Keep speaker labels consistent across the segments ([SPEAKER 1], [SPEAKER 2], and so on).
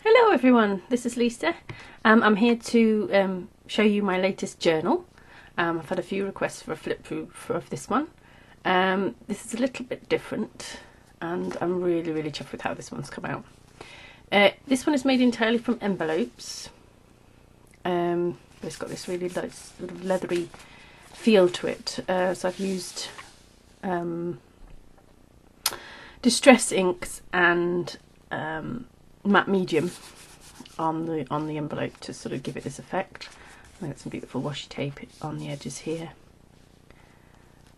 [SPEAKER 1] Hello everyone, this is Lisa. I'm here to show you my latest journal. I've had a few requests for a flip through of this one. This is a little bit different and I'm really chuffed with how this one's come out. This one is made entirely from envelopes. It's got this really nice sort of leathery feel to it. So I've used distress inks and matte medium on the envelope to sort of give it this effect. I've got some beautiful washi tape on the edges here,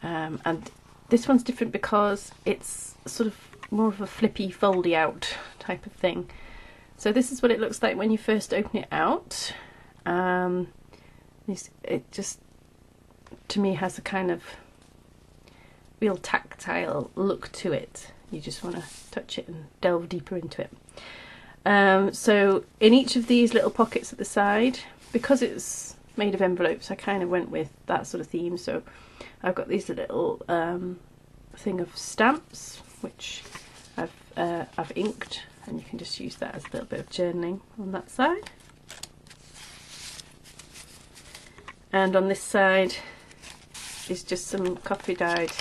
[SPEAKER 1] and this one's different because it's sort of more of a flippy foldy out type of thing. So this is what it looks like when you first open it out. It just to me has a kind of real tactile look to it. You just want to touch it and delve deeper into it. So in each of these little pockets at the side, because it's made of envelopes, I kind of went with that sort of theme. So I've got these little thing of stamps which I've inked, and you can just use that as a little bit of journaling on that side. And on this side is just some coffee dyed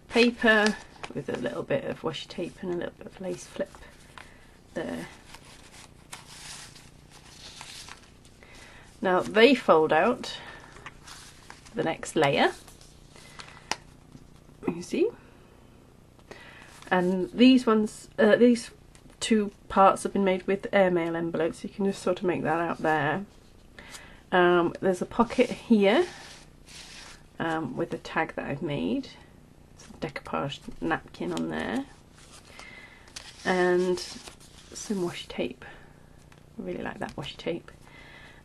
[SPEAKER 1] paper with a little bit of washi tape and a little bit of lace flip there. Now they fold out the next layer, you see, and these ones, these two parts have been made with airmail envelopes, so you can just sort of make that out there. There's a pocket here with a tag that I've made, some decoupage napkin on there, and some washi tape. I really like that washi tape.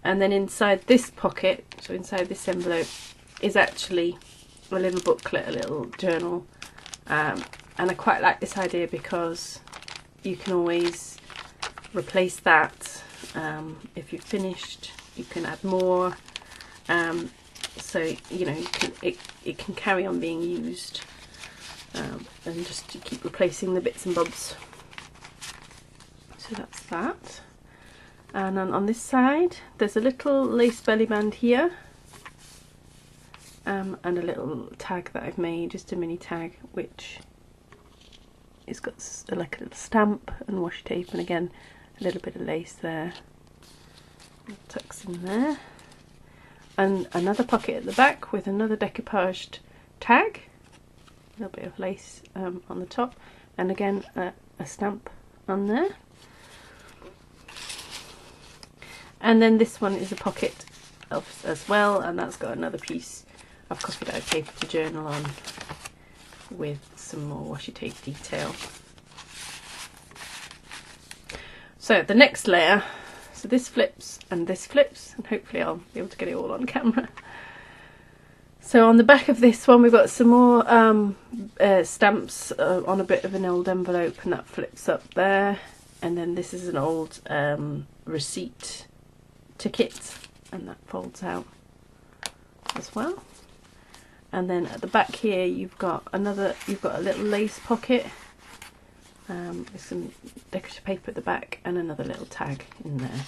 [SPEAKER 1] And then inside this pocket, so inside this envelope, is actually a little booklet, a little journal. And I quite like this idea because you can always replace that. If you've finished, you can add more. So, you know, it can carry on being used. And just to keep replacing the bits and bobs. So that's that. And on this side there's a little lace belly band here, and a little tag that I've made, just a mini tag, which it's got like a little stamp and washi tape, and again a little bit of lace there. It tucks in there, and another pocket at the back with another decoupaged tag, a little bit of lace on the top, and again a stamp on there. And then this one is a pocket as well, and that's got another piece of coffee dyed paper to journal on with some more washi tape detail. So the next layer, so this flips and hopefully I'll be able to get it all on camera. So on the back of this one we've got some more stamps on a bit of an old envelope, and that flips up there. And then this is an old receipt ticket, and that folds out as well. And then at the back here you've got a little lace pocket with some decorative paper at the back and another little tag in there.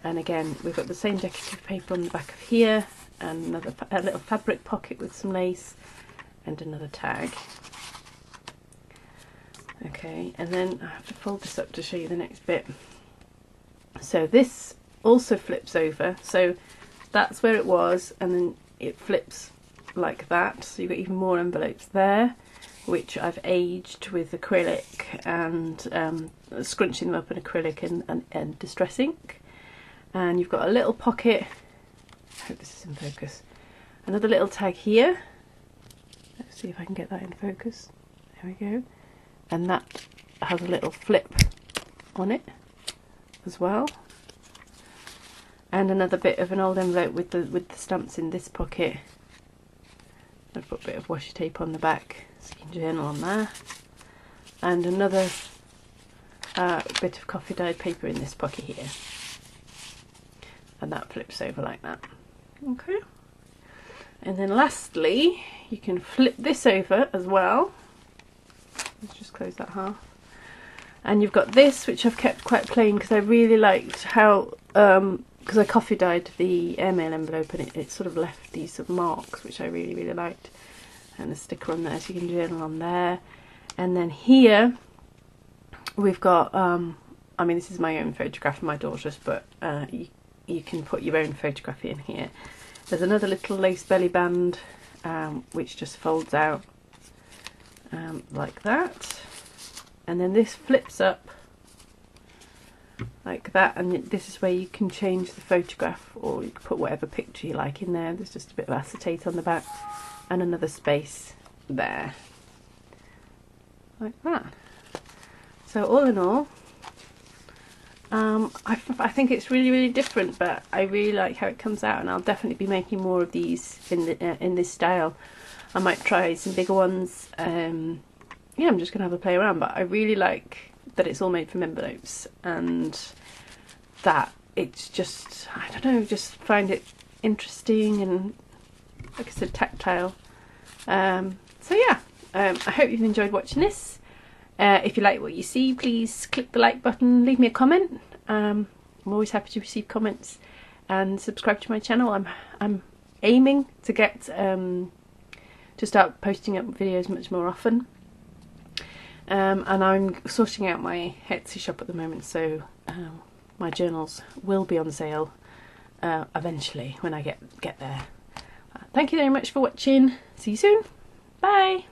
[SPEAKER 1] And again we've got the same decorative paper on the back of here, and a little fabric pocket with some lace and another tag. Okay, and then I have to fold this up to show you the next bit. So this also flips over, so that's where it was, and then it flips like that, so you've got even more envelopes there, which I've aged with acrylic and scrunching them up in acrylic and distress ink. And you've got a little pocket, I hope this is in focus, another little tag here, let's see if I can get that in focus, there we go, and that has a little flip on it as well, and another bit of an old envelope with the stamps in this pocket. I've put a bit of washi tape on the back so you can journal on there, and another bit of coffee dyed paper in this pocket here, and that flips over like that. Okay, and then lastly you can flip this over as well. Let's just close that half. And you've got this, which I've kept quite plain because I really liked how, because I coffee dyed the airmail envelope and it sort of left these sort of marks, which I really, really liked. And a sticker on there, so you can journal on there. And then here we've got, I mean, this is my own photograph of my daughter's, but you can put your own photograph in here. There's another little lace belly band, which just folds out like that. And then this flips up like that, and this is where you can change the photograph, or you can put whatever picture you like in there. There's just a bit of acetate on the back and another space there, like that. So all in all, I think it's really, really different, but I really like how it comes out, and I'll definitely be making more of these in this style. I might try some bigger ones. Yeah, I'm just going to have a play around, but I really like that it's all made from envelopes, and that it's just, I don't know, just find it interesting and, like I said, tactile. So yeah, I hope you've enjoyed watching this. If you like what you see, please click the like button, leave me a comment. I'm always happy to receive comments, and subscribe to my channel. I'm aiming to get to start posting up videos much more often. And I'm sorting out my Etsy shop at the moment, so my journals will be on sale eventually when I get there. Thank you very much for watching. See you soon. Bye.